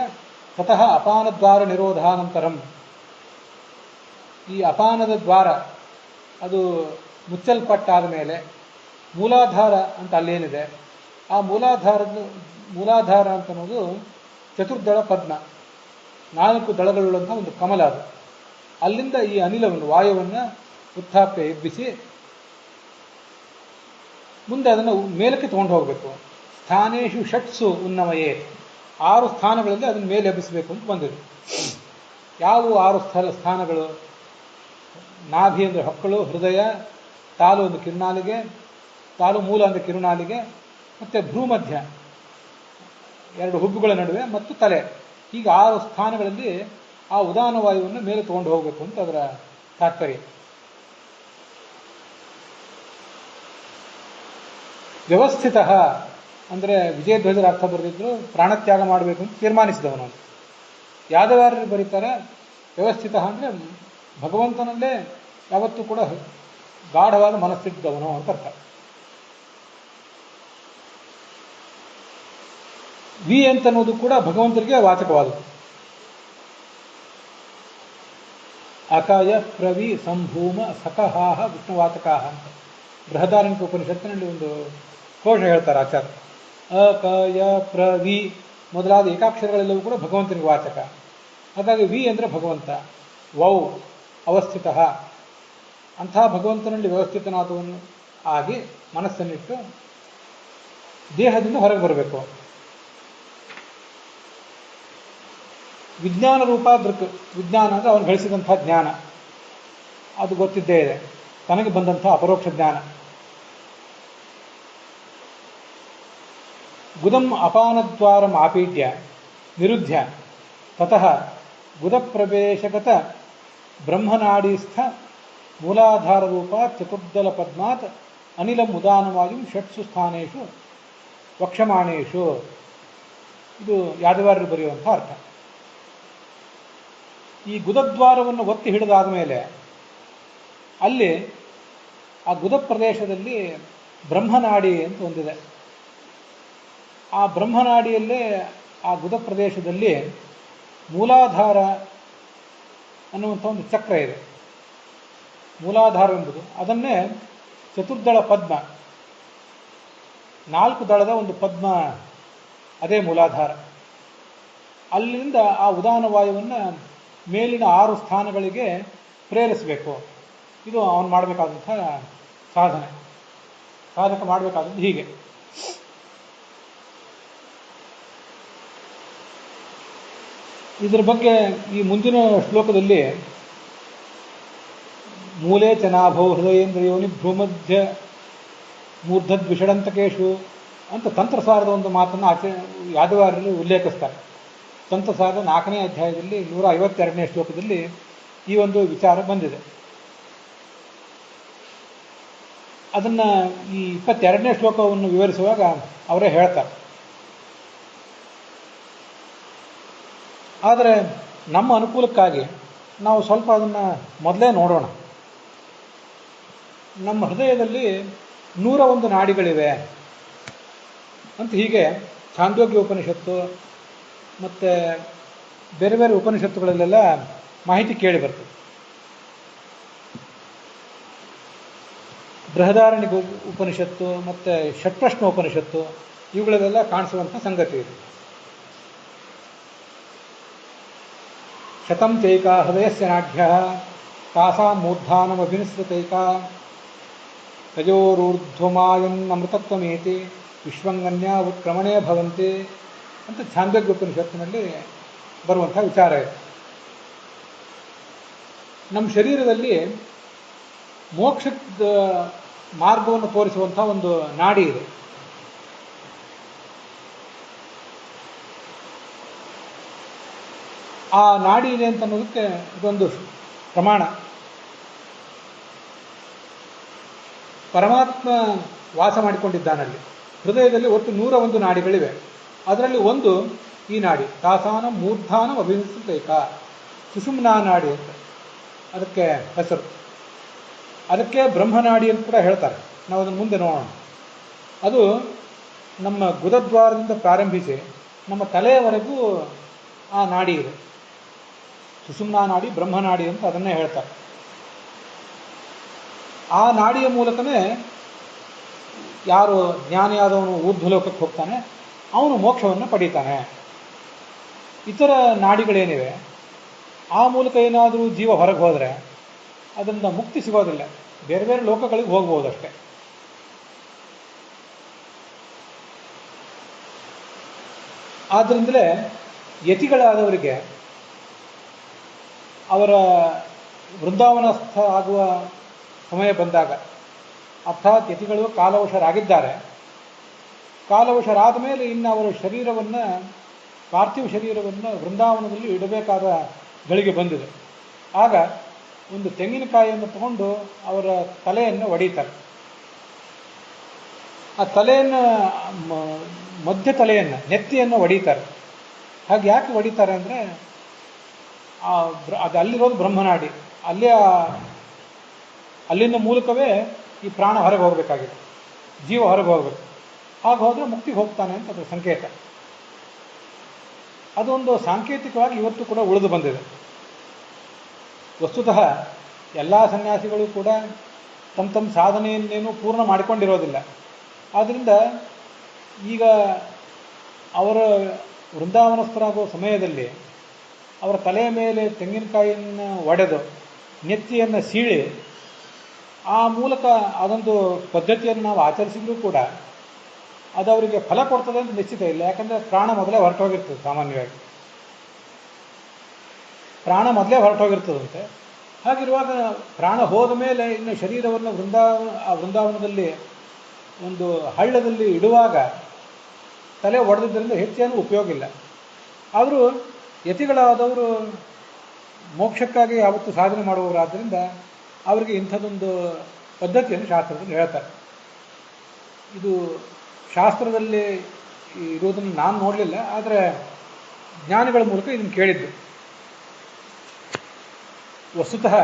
ತತಃ ಅಪಾನದ್ವಾರ ನಿರೋಧಾನಂತರಂ. ಈ ಅಪಾನದ ದ್ವಾರ ಅದು ಮುಚ್ಚಲ್ಪಟ್ಟಾದ ಮೇಲೆ ಮೂಲಾಧಾರ ಅಂತ ಅಲ್ಲೇನಿದೆ, ಆ ಮೂಲಾಧಾರ ಅಂತ ಅನ್ನೋದು ಚತುರ್ದಳ ಪದ್ಮ, 4 ದಳಗಳುಳ್ಳಂಥ ಒಂದು ಕಮಲ. ಅದು ಅಲ್ಲಿಂದ ಈ ಅನಿಲವನ್ನು, ವಾಯುವನ್ನು ಉತ್ಥಾಪ್ಯ ಎಬ್ಬಿಸಿ ಮುಂದೆ ಅದನ್ನು ಮೇಲಕ್ಕೆ ತಗೊಂಡು ಹೋಗಬೇಕು. ಸ್ಥಾನೇಶು ಷಟ್ಸು ಉನ್ನಮಯೇ, 6 ಸ್ಥಾನಗಳಲ್ಲಿ ಅದನ್ನು ಮೇಲೆ ಎಬ್ಬಿಸಬೇಕು ಅಂತ ಬಂದಿದೆ. ಯಾವುವು 6 ಸ್ಥಾನಗಳು? ನಾಭಿ ಅಂದರೆ ಹೊಕ್ಕಳು, ಹೃದಯ, ತಾಲು ಒಂದು ಕಿರುನಾಲಿಗೆ, ತಾಲು ಮೂಲ ಅಂದರೆ ಕಿರುನಾಲಿಗೆ, ಮತ್ತು ಭ್ರೂಮಧ್ಯ 2 ಹುಬ್ಬುಗಳ ನಡುವೆ, ಮತ್ತು ತಲೆ. ಹೀಗೆ 6 ಸ್ಥಾನಗಳಲ್ಲಿ ಆ ಉದಾನ ವಾಯುವನ್ನು ಮೇಲೆ ತಗೊಂಡು ಹೋಗಬೇಕು ಅಂತ ಅದರ ತಾತ್ಪರ್ಯ. ವ್ಯವಸ್ಥಿತ ಅಂದರೆ ವಿಜಯಧ್ವಜರ ಅರ್ಥ ಬರೆದಿದ್ರು ಪ್ರಾಣತ್ಯಾಗ ಮಾಡಬೇಕು ಅಂತ ತೀರ್ಮಾನಿಸಿದವನು. ಯಾದವಾರರು ಬರೀತಾರೆ ವ್ಯವಸ್ಥಿತ ಅಂದರೆ ಭಗವಂತನಲ್ಲೇ ಯಾವತ್ತೂ ಕೂಡ ಗಾಢವಾದ ಮನಸ್ಸಿದ್ದವನು ಅಂತ ಅರ್ಥ. ವಿ ಅಂತನ್ನೋದು ಕೂಡ ಭಗವಂತನಿಗೆ ವಾಚಕವಾದದ್ದು. ಅಕಾಯ ಪ್ರವಿ ಸಂಭೂಮ ಸಕಹಾಹ ವಿಷ್ಣುವಾಚಕಾಹ ಅಂತ ಬೃಹದಾರಣ್ಯಕ ಉಪನಿಷತ್ತಿನಲ್ಲಿ ಒಂದು ಕೋಶ ಹೇಳ್ತಾರೆ ಆಚಾರ್ಯ. ಅಕಾಯ ಪ್ರವಿ ಮೊದಲಾದ ಏಕಾಕ್ಷರಗಳೆಲ್ಲವೂ ಕೂಡ ಭಗವಂತನಿಗೆ ವಾಚಕ. ಹಾಗಾಗಿ ವಿ ಅಂದರೆ ಭಗವಂತ, ವೌ ಅವಸ್ಥಿತ. ಅಂಥ ಭಗವಂತನಲ್ಲಿ ವ್ಯವಸ್ಥಿತನಾದವನು ಆಗಿ ಮನಸ್ಸನ್ನಿಟ್ಟು ದೇಹದಿಂದ ಹೊರಗೆ ಬರಬೇಕು. ವಿಜ್ಞಾನ ರೂಪ ದೃಕ್, ವಿಜ್ಞಾನ ಅಂದರೆ ಅವನು ಗಳಿಸಿದಂಥ ಜ್ಞಾನ, ಅದು ಗೊತ್ತಿದ್ದೇ ಇದೆ, ತನಗೆ ಬಂದಂಥ ಅಪರೋಕ್ಷ ಜ್ಞಾನ. ಗುದಂ ಅಪಾನದ್ವಾರಂ ಆಪೀಡ್ಯ ನಿರುದ್ಧ್ಯ ತತಃ ಗುದಪ್ರವೇಶಗತ ಬ್ರಹ್ಮನಾಡೀಸ್ಥ ಮೂಲಾಧಾರ ರೂಪ ಚತುರ್ದಲ ಪದ್ಮಾತ್ ಅನಿಲಂ ಉದಾನವಾಯು ಷಟ್ಸು ಸ್ಥಾನೇಶು ವಕ್ಷಮಾಣೇಶು. ಇದು ಯಾದವಾರರು ಬರೆಯುವಂಥ ಅರ್ಥ. ಈ ಗುದದ್ವಾರವನ್ನು ಒತ್ತಿ ಹಿಡಿದಾದ ಮೇಲೆ ಅಲ್ಲಿ ಆ ಗುದ ಪ್ರದೇಶದಲ್ಲಿ ಬ್ರಹ್ಮನಾಡಿ ಅಂತ ಒಂದಿದೆ. ಆ ಬ್ರಹ್ಮನಾಡಿಯಲ್ಲೇ ಆ ಗುದ ಪ್ರದೇಶದಲ್ಲಿ ಮೂಲಾಧಾರ ಅನ್ನುವಂಥ ಒಂದು ಚಕ್ರ ಇದೆ. ಮೂಲಾಧಾರ ಎಂಬುದು ಅದನ್ನೇ ಚತುರ್ದಳ ಪದ್ಮ, 4 ದಳದ ಒಂದು ಪದ್ಮ, ಅದೇ ಮೂಲಾಧಾರ. ಅಲ್ಲಿಂದ ಆ ಉದಾನ ವಾಯುವನ್ನು ಮೇಲಿನ 6 ಸ್ಥಾನಗಳಿಗೆ ಪ್ರೇರಿಸಬೇಕು. ಇದು ಅವನು ಮಾಡಬೇಕಾದಂಥ ಸಾಧನೆ. ಸಾಧಕ ಮಾಡಬೇಕಾದದ್ದು ಹೀಗೆ. ಇದರ ಬಗ್ಗೆ ಈ ಮುಂದಿನ ಶ್ಲೋಕದಲ್ಲಿ ಮೂಲೆ ಚ ನಾಭೌ ಹೃದಯೇಂದ್ರಿಯೋನಿ ಭ್ರೂಮಧ್ಯ ಮೂರ್ಧದ್ವಿಷಡಂತಕೇಶು ಅಂತ ತಂತ್ರಸಾರದ ಒಂದು ಮಾತನ್ನು ಯಾದವಾರರು ಉಲ್ಲೇಖಿಸ್ತಾರೆ. ತಂತ್ರಸಾರದ 4ನೇ ಅಧ್ಯಾಯದಲ್ಲಿ 152ನೇ ಶ್ಲೋಕದಲ್ಲಿ ಈ ಒಂದು ವಿಚಾರ ಬಂದಿದೆ. ಅದನ್ನು ಈ 22ನೇ ಶ್ಲೋಕವನ್ನು ವಿವರಿಸುವಾಗ ಅವರೇ ಹೇಳ್ತಾರೆ. ಆದರೆ ನಮ್ಮ ಅನುಕೂಲಕ್ಕಾಗಿ ನಾವು ಸ್ವಲ್ಪ ಅದನ್ನು ಮೊದಲೇ ನೋಡೋಣ. ನಮ್ಮ ಹೃದಯದಲ್ಲಿ 101 ನಾಡಿಗಳಿವೆ ಅಂತ ಹೀಗೆ ಛಾಂದೋಗ್ಯ ಉಪನಿಷತ್ತು ಮತ್ತು ಬೇರೆ ಬೇರೆ ಉಪನಿಷತ್ತುಗಳಲ್ಲೆಲ್ಲ ಮಾಹಿತಿ ಕೇಳಿ ಬರ್ತದೆ. ಬೃಹದಾರಣ್ಯಕ ಉಪನಿಷತ್ತು ಮತ್ತು ಷಟ್ಪ್ರಶ್ನ ಉಪನಿಷತ್ತು ಇವುಗಳಲ್ಲೆಲ್ಲ ಕಾಣಿಸುವಂಥ ಸಂಗತಿ ಇದೆ. ಶತಂ ಚೈಕ ಹೃದಯಸ್ಯ ನಾಢ್ಯ ತಾಸಾಂ ಮೂರ್ಧಾನಮಭಿನಿಸೃತೈಕ ತಯೋರೂರ್ಧ್ವಮಾಯನ್ನಮೃತತ್ವಮೇತಿ ವಿಶ್ವಂಗನ್ಯ ಉತ್ಕ್ರಮಣೇ ಭವಂತಿ ಅಂತ ಛಾಂದೋಗ್ಯ ಉಪನಿಷತ್ತಿನಲ್ಲಿ ಬರುವಂಥ ವಿಚಾರ ಇದೆ. ನಮ್ಮ ಶರೀರದಲ್ಲಿ ಮೋಕ್ಷದ ಮಾರ್ಗವನ್ನು ತೋರಿಸುವಂಥ ಒಂದು ನಾಡಿ ಇದೆ. ಆ ನಾಡಿ ಇದೆ ಅಂತ ಅನ್ನೋದಕ್ಕೆ ಇದೊಂದು ಪ್ರಮಾಣ. ಪರಮಾತ್ಮ ವಾಸ ಮಾಡಿಕೊಂಡಿದ್ದಾನಲ್ಲಿ ಹೃದಯದಲ್ಲಿ ಒಟ್ಟು 101 ನಾಡಿಗಳಿವೆ. ಅದರಲ್ಲಿ ಒಂದು ಈ ನಾಡಿ ತಾಸಾನ ಮೂರ್ಧಾನ ಅಭಿನಿಸೈಕ ಸುಷುಮ್ನಾ ನಾಡಿ ಅಂತ ಅದಕ್ಕೆ ಹೆಸರು. ಅದಕ್ಕೆ ಬ್ರಹ್ಮನಾಡಿ ಅಂತ ಕೂಡ ಹೇಳ್ತಾರೆ. ನಾವು ಅದನ್ನು ಮುಂದೆ ನೋಡೋಣ. ಅದು ನಮ್ಮ ಗುದದ್ವಾರದಿಂದ ಪ್ರಾರಂಭಿಸಿ ನಮ್ಮ ತಲೆಯವರೆಗೂ ಆ ನಾಡಿ ಇದೆ. ಸುಷುಮ್ನಾ ನಾಡಿ ಬ್ರಹ್ಮನಾಡಿ ಅಂತ ಅದನ್ನೇ ಹೇಳ್ತಾರೆ. ಆ ನಾಡಿಯ ಮೂಲಕನೇ ಯಾರು ಜ್ಞಾನಿಯಾದವನು ಊರ್ಧ್ವಲೋಕಕ್ಕೆ ಹೋಗ್ತಾನೆ ಅವನು ಮೋಕ್ಷವನ್ನು ಪಡೀತಾನೆ. ಇತರ ನಾಡಿಗಳೇನಿವೆ ಆ ಮೂಲಕ ಏನಾದರೂ ಜೀವ ಹೊರಗೆ ಹೋದರೆ ಅದರಿಂದ ಮುಕ್ತಿ ಸಿಗೋದಿಲ್ಲ, ಬೇರೆ ಬೇರೆ ಲೋಕಗಳಿಗೆ ಹೋಗ್ಬೋದಷ್ಟೆ. ಆದ್ದರಿಂದಲೇ ಯತಿಗಳಾದವರಿಗೆ ಅವರ ವೃಂದಾವನಸ್ಥ ಆಗುವ ಸಮಯ ಬಂದಾಗ, ಅರ್ಥಾತ್ ಯತಿಗಳು ಕಾಲವಶರಾಗಿದ್ದಾರೆ, ಕಾಲವಶರಾದ ಮೇಲೆ ಇನ್ನು ಅವರ ಶರೀರವನ್ನು, ಪಾರ್ಥಿವ ಶರೀರವನ್ನು ವೃಂದಾವನದಲ್ಲಿ ಇಡಬೇಕಾದ ಗಳಿಗೆ ಬಂದಿದೆ. ಆಗ ಒಂದು ತೆಂಗಿನಕಾಯಿಯನ್ನು ತಗೊಂಡು ಅವರ ತಲೆಯನ್ನು ಒಡೀತಾರೆ. ಆ ತಲೆಯನ್ನು, ಮಧ್ಯ ತಲೆಯನ್ನು, ನೆತ್ತಿಯನ್ನು ಒಡೀತಾರೆ. ಹಾಗೆ ಯಾಕೆ ಒಡೀತಾರೆ ಅಂದರೆ ಅದು ಅಲ್ಲಿರೋದು ಬ್ರಹ್ಮನಾಡಿ, ಅಲ್ಲಿನ ಮೂಲಕವೇ ಈ ಪ್ರಾಣ ಹೊರಗೆ ಹೋಗಬೇಕಾಗಿದೆ, ಜೀವ ಹೊರಗೆ ಹೋಗಬೇಕು. ಹಾಗೆ ಹೋದರೆ ಮುಕ್ತಿಗೆ ಹೋಗ್ತಾನೆ ಅಂತ ಅದರ ಸಂಕೇತ. ಅದೊಂದು ಸಾಂಕೇತಿಕವಾಗಿ ಇವತ್ತು ಕೂಡ ಉಳಿದು ಬಂದಿದೆ. ವಸ್ತುತಃ ಎಲ್ಲ ಸನ್ಯಾಸಿಗಳು ಕೂಡ ತಮ್ಮ ತಮ್ಮ ಸಾಧನೆಯನ್ನೇನು ಪೂರ್ಣ ಮಾಡಿಕೊಂಡಿರೋದಿಲ್ಲ. ಆದ್ದರಿಂದ ಈಗ ಅವರ ವೃಂದಾವನಸ್ಥರಾಗುವ ಸಮಯದಲ್ಲಿ ಅವರ ತಲೆಯ ಮೇಲೆ ತೆಂಗಿನಕಾಯಿಯನ್ನು ಒಡೆದು ನೆತ್ತಿಯನ್ನು ಸೀಳಿ ಆ ಮೂಲಕ ಅದೊಂದು ಪದ್ಧತಿಯನ್ನು ನಾವು ಆಚರಿಸಿದರೂ ಕೂಡ ಅದು ಅವರಿಗೆ ಫಲ ಕೊಡ್ತದೆ ಅಂತ ನಿಶ್ಚಿತ ಇಲ್ಲ. ಯಾಕಂದರೆ ಪ್ರಾಣ ಮೊದಲೇ ಹೊರಟೋಗಿರ್ತದೆ. ಸಾಮಾನ್ಯವಾಗಿ ಪ್ರಾಣ ಮೊದಲೇ ಹೊರಟೋಗಿರ್ತದಂತೆ. ಹಾಗಿರುವಾಗ ಪ್ರಾಣ ಹೋದ ಮೇಲೆ ಇನ್ನು ಶರೀರವನ್ನು ವೃಂದಾವನದಲ್ಲಿ ಒಂದು ಹಳ್ಳದಲ್ಲಿ ಇಡುವಾಗ ತಲೆ ಒಡೆದಿದ್ದರಿಂದ ಹೆಚ್ಚೇನೂ ಉಪಯೋಗ ಇಲ್ಲ. ಆದರೂ ಯತಿಗಳಾದವರು ಮೋಕ್ಷಕ್ಕಾಗಿ ಯಾವತ್ತೂ ಸಾಧನೆ ಮಾಡುವವರಾದ್ದರಿಂದ ಅವರಿಗೆ ಇಂಥದ್ದೊಂದು ಪದ್ಧತಿಯನ್ನು ಶಾಸ್ತ್ರದಲ್ಲಿ ಹೇಳ್ತಾರೆ. ಇದು ಶಾಸ್ತ್ರದಲ್ಲಿ ಇರೋದನ್ನು ನಾನು ನೋಡಲಿಲ್ಲ, ಆದರೆ ಜ್ಞಾನಿಗಳ ಮೂಲಕ ಇದನ್ನು ಕೇಳಿದ್ದು. ವಸ್ತುತಃ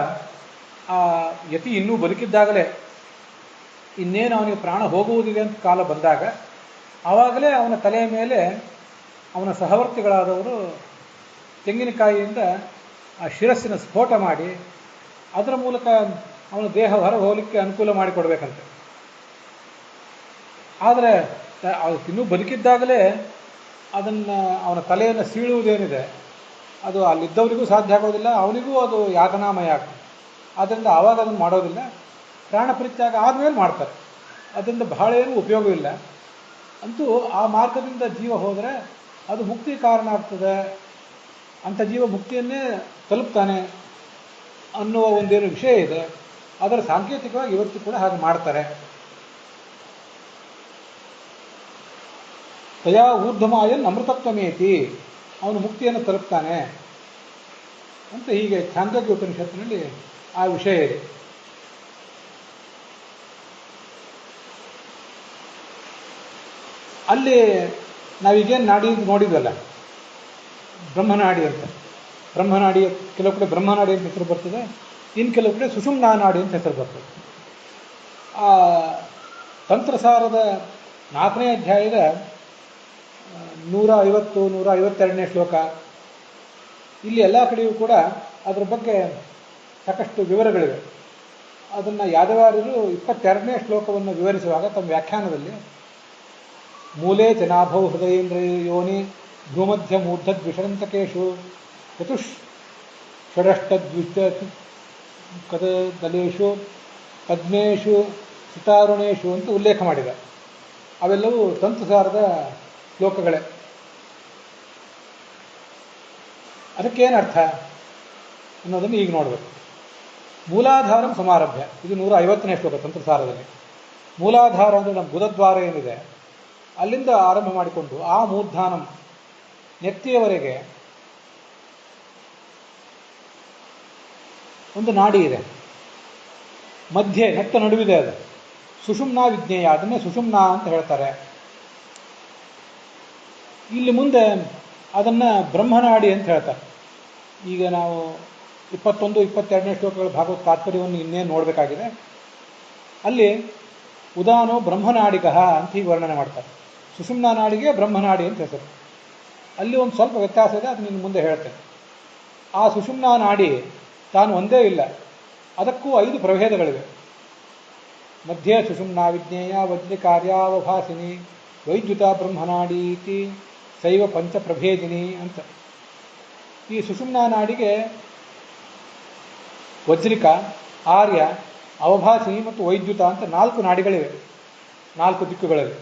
ಆ ಯತಿ ಇನ್ನೂ ಬದುಕಿದ್ದಾಗಲೇ, ಇನ್ನೇನು ಅವನಿಗೆ ಪ್ರಾಣ ಹೋಗುವುದಿದೆ ಅಂತ ಕಾಲ ಬಂದಾಗ, ಆವಾಗಲೇ ಅವನ ತಲೆಯ ಮೇಲೆ ಅವನ ಸಹವರ್ತಿಗಳಾದವರು ತೆಂಗಿನಕಾಯಿಯಿಂದ ಆ ಶಿರಸ್ಸಿನ ಸ್ಫೋಟ ಮಾಡಿ ಅದರ ಮೂಲಕ ಅವನ ದೇಹ ಹೊರಗೆ ಹೋಗಲಿಕ್ಕೆ ಅನುಕೂಲ ಮಾಡಿಕೊಡ್ಬೇಕಂತೆ. ಆದರೆ ಇನ್ನೂ ಬದುಕಿದ್ದಾಗಲೇ ಅದನ್ನು, ಅವನ ತಲೆಯನ್ನು ಸೀಳುವುದೇನಿದೆ ಅದು ಅಲ್ಲಿದ್ದವರಿಗೂ ಸಾಧ್ಯ ಆಗೋದಿಲ್ಲ, ಅವನಿಗೂ ಅದು ಯಾತನಾಮಯ ಆಗ್ತದೆ. ಆದ್ದರಿಂದ ಆವಾಗ ಅದನ್ನು ಮಾಡೋದಿಲ್ಲ. ಪ್ರಾಣ ಪರಿತ್ಯಾಗ ಆದಮೇಲೆ ಮಾಡ್ತಾರೆ. ಅದರಿಂದ ಬಹಳ ಏನೂ ಉಪಯೋಗವಿಲ್ಲ. ಅಂತೂ ಆ ಮಾರ್ಗದಿಂದ ಜೀವ ಹೋದರೆ ಅದು ಮುಕ್ತಿ ಕಾರಣ ಆಗ್ತದೆ. ಅಂಥ ಜೀವ ಮುಕ್ತಿಯನ್ನೇ ತಲುಪ್ತಾನೆ ಅನ್ನುವ ಒಂದೇನು ವಿಷಯ ಇದೆ. ಅದರ ಸಾಂಕೇತಿಕವಾಗಿ ಇವತ್ತು ಕೂಡ ಹಾಗೆ ಮಾಡ್ತಾರೆ. ತಯಾ ಊರ್ಧ್ವಮಾಯನ್ ಅಮೃತತ್ವಮೇತಿ, ಅವನು ಮುಕ್ತಿಯನ್ನು ತಲುಪ್ತಾನೆ ಅಂತ ಹೀಗೆ ಛಾಂದೋಗ್ಯ ಉಪನಿಷತ್ತಿನಲ್ಲಿ ಆ ವಿಷಯ ಇದೆ. ಅಲ್ಲಿ ನಾವೀಗೇನು ನಾಡಿ ಅಂತ ನೋಡಿದ್ವಲ್ಲ, ಬ್ರಹ್ಮನಾಡಿ ಅಂತ. ಬ್ರಹ್ಮನಾಡಿ ಕೆಲವು ಕಡೆ ಬ್ರಹ್ಮನಾಡಿ ಅಂತ ಹೆಸರು ಬರ್ತದೆ, ಇನ್ನು ಕೆಲವು ಕಡೆ ಸುಷುಮ್ನಾ ನಾಡಿ ಅಂತ ಹೆಸರು ಬರ್ತದೆ. ಆ ತಂತ್ರಸಾರದ 4ನೇ ಅಧ್ಯಾಯದ 150, 152ನೇ ಶ್ಲೋಕ, ಇಲ್ಲಿ ಎಲ್ಲ ಕಡೆಯೂ ಕೂಡ ಅದರ ಬಗ್ಗೆ ಸಾಕಷ್ಟು ವಿವರಗಳಿವೆ. ಅದನ್ನು ಯಾದವಾರ್ಯರು 22ನೇ ಶ್ಲೋಕವನ್ನು ವಿವರಿಸುವಾಗ ತಮ್ಮ ವ್ಯಾಖ್ಯಾನದಲ್ಲಿ ಮೂಲೆ ಜನಾಭೌ ಹೃದಯೇಂದ್ರ ಯೋನಿ ಭೂಮಧ್ಯ ಮೂರ್ಧದ್ವಿಷರಂತಕೇಶು ಚತುಷ್ಷಡಷ್ಟದ್ವಿಷ ಕದಲೇಶು ಪದ್ಮೇಶು ಸಿತಾರುಣೇಶು ಅಂತ ಉಲ್ಲೇಖ ಮಾಡಿದ. ಅವೆಲ್ಲವೂ ತಂತ್ರಸಾರದ ಶ್ಲೋಕಗಳೇ. ಅದಕ್ಕೇನರ್ಥ ಅನ್ನೋದನ್ನು ಈಗ ನೋಡಬೇಕು. ಮೂಲಾಧಾರಂ ಸಮಾರಭ್ಯ, ಇದು 150ನೇ ಶ್ಲೋಕ ತಂತ್ರಸಾರದಲ್ಲಿ. ಮೂಲಾಧಾರ ಅಂದರೆ ನಮ್ಮ ಬುಧದ್ವಾರ ಏನಿದೆ ಅಲ್ಲಿಂದ ಆರಂಭ ಮಾಡಿಕೊಂಡು ಆ ಮೂರ್ಧಾನಂ ನೆತ್ತಿಯವರೆಗೆ ಒಂದು ನಾಡಿ ಇದೆ, ಮಧ್ಯೆ ನೆತ್ತ ನಡುವಿದೆ. ಅದು ಸುಷುಮ್ನಾ ವಿಜ್ಞೇಯ, ಅದನ್ನೇ ಸುಷುಮ್ನಾ ಅಂತ ಹೇಳ್ತಾರೆ. ಇಲ್ಲಿ ಮುಂದೆ ಅದನ್ನು ಬ್ರಹ್ಮನಾಡಿ ಅಂತ ಹೇಳ್ತಾರೆ. ಈಗ ನಾವು 21, 22ನೇ ಶ್ಲೋಕಗಳ ಭಾಗವತ ತಾತ್ಪರ್ಯವನ್ನು ಇನ್ನೇನು ನೋಡಬೇಕಾಗಿದೆ. ಅಲ್ಲಿ ಉದಾನೋ ಬ್ರಹ್ಮನಾಡಿಗಃ ಅಂತ ಹೀಗೆ ವರ್ಣನೆ ಮಾಡ್ತಾರೆ. ಸುಷುಮ್ನಾ ನಾಡಿಗೆ ಬ್ರಹ್ಮನಾಡಿ ಅಂತ ಹೆಸರು. ಅಲ್ಲಿ ಒಂದು ಸ್ವಲ್ಪ ವ್ಯತ್ಯಾಸ ಇದೆ, ಅದು ನಿನ್ನ ಮುಂದೆ ಹೇಳ್ತೇನೆ. ಆ ಸುಷುಮ್ನಾ ನಾಡಿ ತಾನು ಒಂದೇ ಇಲ್ಲ, ಅದಕ್ಕೂ 5 ಪ್ರಭೇದಗಳಿವೆ. ಮಧ್ಯೆ ಸುಷುಮ್ನಾ ವಿಜ್ಞೇಯ ವಜ್ರಿಕಾರ್ಯಾವಭಾಸಿನಿ ವೈದ್ಯುತ ಬ್ರಹ್ಮನಾಡಿ ಇತಿ ಶೈವ ಪಂಚಪ್ರಭೇದಿನಿ ಅಂತ. ಈ ಸುಷುಮ್ನಾ ನಾಡಿಗೆ ವಜ್ರಿಕ, ಆರ್ಯ, ಅವಭಾಸಿನಿ ಮತ್ತು ವೈದ್ಯುತ ಅಂತ 4 ನಾಡಿಗಳಿವೆ, 4 ದಿಕ್ಕುಗಳಲ್ಲಿ.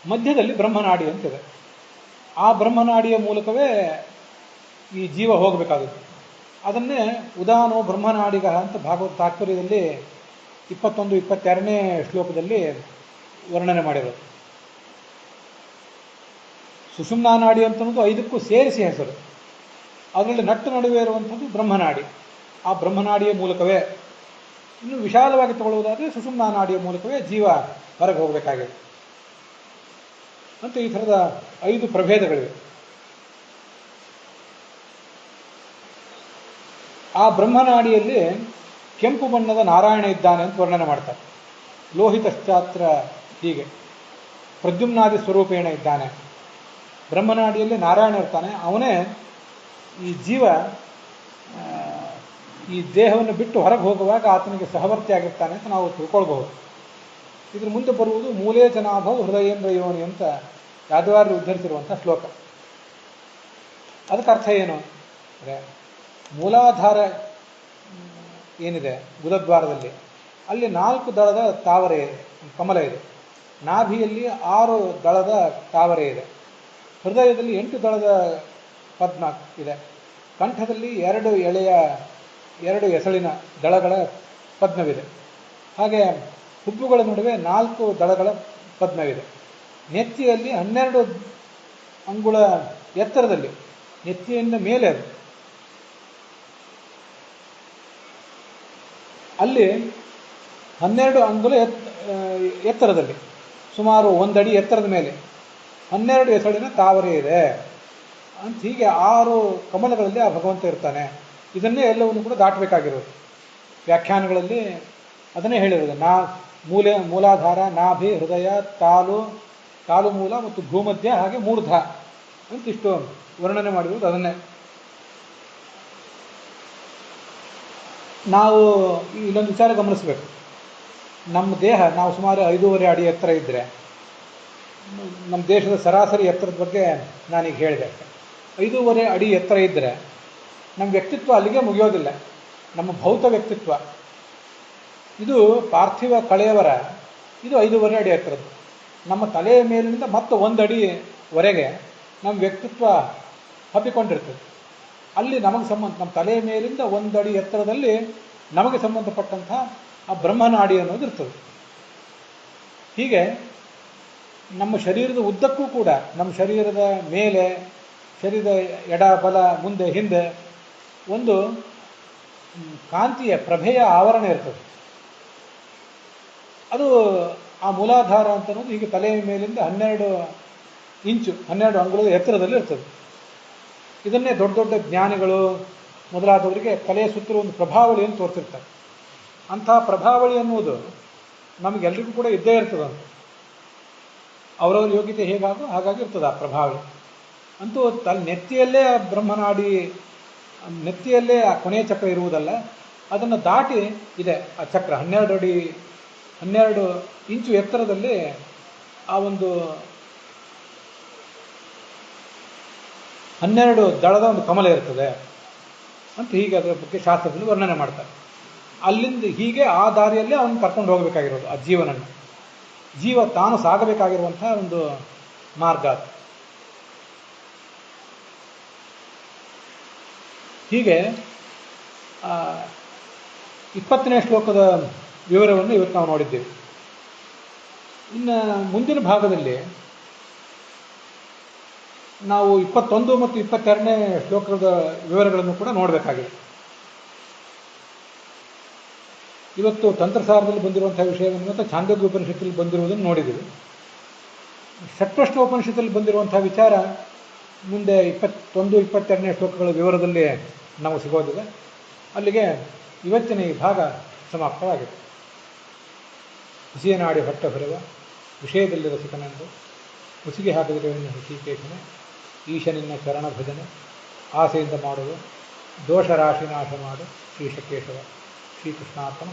ಮಧ್ಯದಲ್ಲಿ ಬ್ರಹ್ಮನಾಡಿ ಅಂತಿದೆ. ಆ ಬ್ರಹ್ಮನಾಡಿಯ ಮೂಲಕವೇ ಈ ಜೀವ ಹೋಗಬೇಕಾಗುತ್ತೆ. ಅದನ್ನೇ ಉದಾನೋ ಬ್ರಹ್ಮನಾಡಿಗ ಅಂತ ಭಾಗವತ ತಾತ್ಪರ್ಯದಲ್ಲಿ 21, 22ನೇ ಶ್ಲೋಕದಲ್ಲಿ ವರ್ಣನೆ ಮಾಡಿರೋದು. ಸುಷುಮ್ನಾ ನಾಡಿ ಅಂತನ್ನೋದು 5ಕ್ಕೂ ಸೇರಿಸಿ ಹೆಸರು. ಅದರಲ್ಲಿ ನಟ್ಟು ನಡುವೆ ಇರುವಂಥದ್ದು ಬ್ರಹ್ಮನಾಡಿ. ಆ ಬ್ರಹ್ಮನಾಡಿಯ ಮೂಲಕವೇ, ಇನ್ನು ವಿಶಾಲವಾಗಿ ತಗೊಳ್ಳುವುದಾದರೆ ಸುಷುಮ್ನಾ ನಾಡಿಯ ಮೂಲಕವೇ ಜೀವ ಹೊರಗೆ ಹೋಗಬೇಕಾಗಿದೆ ಅಂತ ಈ ಥರದ 5 ಪ್ರಭೇದಗಳಿವೆ. ಆ ಬ್ರಹ್ಮನಾಡಿಯಲ್ಲಿ ಕೆಂಪು ಬಣ್ಣದ ನಾರಾಯಣ ಇದ್ದಾನೆ ಅಂತ ವರ್ಣನೆ ಮಾಡ್ತಾರೆ. ಲೋಹಿತಶ್ಚಾತ್ರ ಹೀಗೆ ಪ್ರದ್ಯುಮ್ನಾದಿ ಸ್ವರೂಪೇಣ ಇದ್ದಾನೆ. ಬ್ರಹ್ಮನಾಡಿಯಲ್ಲಿ ನಾರಾಯಣ ಇರ್ತಾನೆ. ಅವನೇ ಈ ಜೀವ ಈ ದೇಹವನ್ನು ಬಿಟ್ಟು ಹೊರಗೆ ಹೋಗುವಾಗ ಆತನಿಗೆ ಸಹವರ್ತಿ ಆಗಿರ್ತಾನೆ ಅಂತ ನಾವು ತಿಳ್ಕೊಳ್ಬಹುದು. ಇದ್ರ ಮುಂದೆ ಬರುವುದು ಮೂಲೇ ಜನಾಭೌ ಹೃದಯೇಂದ್ರ ಯೋನಿ ಅಂತ ಯಾದವಾರ್ಯರು ಉದ್ಧರಿಸಿರುವಂಥ ಶ್ಲೋಕ. ಅದಕ್ಕೆ ಅರ್ಥ ಏನು ಅಂದರೆ, ಮೂಲಾಧಾರ ಏನಿದೆ ಬುಧದ್ವಾರದಲ್ಲಿ, ಅಲ್ಲಿ 4 ದಳದ ತಾವರೆ ಕಮಲ ಇದೆ. ನಾಭಿಯಲ್ಲಿ 6 ದಳದ ತಾವರೆ ಇದೆ. ಹೃದಯದಲ್ಲಿ 8 ದಳದ ಪದ್ಮ ಇದೆ. ಕಂಠದಲ್ಲಿ 2 ಎಸಳಿನ ದಳಗಳ ಪದ್ಮವಿದೆ. ಹಾಗೆ ಹುಬ್ಬುಗಳ ನಡುವೆ 4 ದಳಗಳ ಪದ್ಮವಿದೆ. ನೆತ್ತಿಯಲ್ಲಿ 12 ಅಂಗುಳ ಎತ್ತರದಲ್ಲಿ, ನೆತ್ತಿಯಿಂದ ಮೇಲೆ ಅದು, ಅಲ್ಲಿ 12 ಅಂಗುಲ ಎತ್ತರದಲ್ಲಿ, ಸುಮಾರು 1 ಅಡಿ ಎತ್ತರದ ಮೇಲೆ 12 ಎಸಳಿನ ತಾವರೆ ಇದೆ ಅಂತ. ಹೀಗೆ 6 ಕಮಲಗಳಲ್ಲಿ ಆ ಭಗವಂತ ಇರ್ತಾನೆ. ಇದನ್ನೇ ಎಲ್ಲವನ್ನು ಕೂಡ ದಾಟಬೇಕಾಗಿರೋದು. ವ್ಯಾಖ್ಯಾನಗಳಲ್ಲಿ ಅದನ್ನೇ ಹೇಳಿರೋದು. ಮೂಲಾಧಾರ, ನಾಭಿ, ಹೃದಯ, ಕಾಲು ಮೂಲ ಮತ್ತು ಭೂಮಧ್ಯ, ಹಾಗೆ ಮೂರ್ಧ ಅಂತ ಇಷ್ಟು ವರ್ಣನೆ ಮಾಡಿರೋದು ಅದನ್ನೇ. ನಾವು ಇಲ್ಲೊಂದು ವಿಚಾರ ಗಮನಿಸಬೇಕು. ನಮ್ಮ ದೇಹ, ನಾವು ಸುಮಾರು 5.5 ಅಡಿ ಎತ್ತರ ಇದ್ದರೆ, ನಮ್ಮ ದೇಶದ ಸರಾಸರಿ ಎತ್ತರದ ಬಗ್ಗೆ ನಾನೀಗ ಹೇಳಿದೆ. 5.5 ಅಡಿ ಎತ್ತರ ಇದ್ದರೆ ನಮ್ಮ ವ್ಯಕ್ತಿತ್ವ ಅಲ್ಲಿಗೆ ಮುಗಿಯೋದಿಲ್ಲ. ನಮ್ಮ ಭೌತ ವ್ಯಕ್ತಿತ್ವ ಇದು ಪಾರ್ಥಿವ ಕಳೆಯವರ, ಇದು 5.5 ಅಡಿ ಎತ್ತರದ್ದು. ನಮ್ಮ ತಲೆಯ ಮೇಲಿನಿಂದ ಮತ್ತೆ 1 ಅಡಿವರೆಗೆ ನಮ್ಮ ವ್ಯಕ್ತಿತ್ವ ಹಬ್ಬಿಕೊಂಡಿರ್ತದೆ. ಅಲ್ಲಿ ನಮಗೆ ಸಂಬಂಧ, ನಮ್ಮ ತಲೆಯ ಮೇಲಿಂದ 1 ಅಡಿ ಎತ್ತರದಲ್ಲಿ ನಮಗೆ ಸಂಬಂಧಪಟ್ಟಂತಹ ಆ ಬ್ರಹ್ಮನಾಡಿ ಅನ್ನೋದು ಇರ್ತದೆ. ಹೀಗೆ ನಮ್ಮ ಶರೀರದ ಉದ್ದಕ್ಕೂ ಕೂಡ, ನಮ್ಮ ಶರೀರದ ಮೇಲೆ, ಶರೀರದ ಎಡ ಬಲ ಮುಂದೆ ಹಿಂದೆ ಒಂದು ಕಾಂತಿಯ ಪ್ರಭೆಯ ಆವರಣ ಇರ್ತದೆ. ಅದು ಆ ಮೂಲಾಧಾರ ಅಂತ ಅನ್ನೋದು ಹೀಗೆ ತಲೆಯ ಮೇಲಿಂದ 12 ಇಂಚು 12 ಅಂಗುಳದ ಎತ್ತರದಲ್ಲಿ ಇರ್ತದೆ. ಇದನ್ನೇ ದೊಡ್ಡ ದೊಡ್ಡ ಜ್ಞಾನಿಗಳು ಮೊದಲಾದವರಿಗೆ ತಲೆಯ ಸುತ್ತಲೂ ಒಂದು ಪ್ರಭಾವಳಿಯನ್ನು ತೋರಿಸಿರ್ತಾರೆ. ಅಂತಹ ಪ್ರಭಾವಳಿ ಅನ್ನುವುದು ನಮಗೆಲ್ಲರಿಗೂ ಕೂಡ ಇದ್ದೇ ಇರ್ತದಂತ. ಅವರವ್ರ ಯೋಗ್ಯತೆ ಹೇಗಾಗೋ ಹಾಗಾಗಿ ಇರ್ತದೆ ಆ ಪ್ರಭಾವಳಿ. ಅಂತೂ ನೆತ್ತಿಯಲ್ಲೇ ಆ ಬ್ರಹ್ಮನಾಡಿ, ನೆತ್ತಿಯಲ್ಲೇ ಆ ಕೊನೆಯ ಚಕ್ರ ಇರುವುದಲ್ಲ, ಅದನ್ನು ದಾಟಿ ಇದೆ ಆ ಚಕ್ರ. 12 ಇಂಚು ಎತ್ತರದಲ್ಲಿ ಆ ಒಂದು 12 ದಳದ ಒಂದು ಕಮಲ ಇರ್ತದೆ ಅಂತ ಹೀಗೆ ಅದರ ಬಗ್ಗೆ ಶಾಸ್ತ್ರದಲ್ಲಿ ವರ್ಣನೆ ಮಾಡ್ತಾರೆ. ಅಲ್ಲಿಂದ ಹೀಗೆ ಆ ದಾರಿಯಲ್ಲೇ ಅವನು ಕರ್ಕೊಂಡು ಹೋಗಬೇಕಾಗಿರೋದು ಆ ಜೀವನನ್ನು. ಜೀವ ತಾನು ಸಾಗಬೇಕಾಗಿರುವಂತಹ ಒಂದು ಮಾರ್ಗ ಅದು. ಹೀಗೆ 20ನೇ ಶ್ಲೋಕದ ವಿವರವನ್ನು ಇವತ್ತು ನಾವು ನೋಡಿದ್ದೇವೆ. ಇನ್ನು ಮುಂದಿನ ಭಾಗದಲ್ಲಿ ನಾವು 21 ಮತ್ತು 22ನೇ ಶ್ಲೋಕದ ವಿವರಗಳನ್ನು ಕೂಡ ನೋಡಬೇಕಾಗಿದೆ. ಇವತ್ತು ತಂತ್ರಸಾರದಲ್ಲಿ ಬಂದಿರುವಂತಹ ವಿಷಯವನ್ನು ಮತ್ತು ಛಾಂದೋಗ್ಯ ಉಪನಿಷತ್ತಲ್ಲಿ ಬಂದಿರುವುದನ್ನು ನೋಡಿದ್ದೀವಿ. ಷಟ್ಪ್ರಶ್ನೋಪನಿಷತ್ತಲ್ಲಿ ಬಂದಿರುವಂತಹ ವಿಚಾರ ಮುಂದೆ 21, 22ನೇ ಶ್ಲೋಕಗಳ ವಿವರದಲ್ಲಿ ನಮಗೆ ಸಿಗೋದಿದೆ. ಅಲ್ಲಿಗೆ ಇವತ್ತಿನ ಈ ಭಾಗ ಸಮಾಪ್ತವಾಗಿದೆ. ಹುಸಿಯನಾಡಿ ಹೊಟ್ಟೆ ಹೊರೆವ ವಿಷಯದಲ್ಲಿ ರಸಿಕನೆಂದು ಹುಸಿಗೆ ಹಾಕಿದರೆ ಹೃಷಿಕೇಶನೆ ಈಶನಿನ್ನ ಚರಣ ಭಜನೆ ಆಸೆಯಿಂದ ಮಾಡುವ ದೋಷ ರಾಶಿ ನಾಶ ಮಾಡು ಶ್ರೀಶಕೇಶವ. ಶ್ರೀಕೃಷ್ಣಾರ್ಪಣ.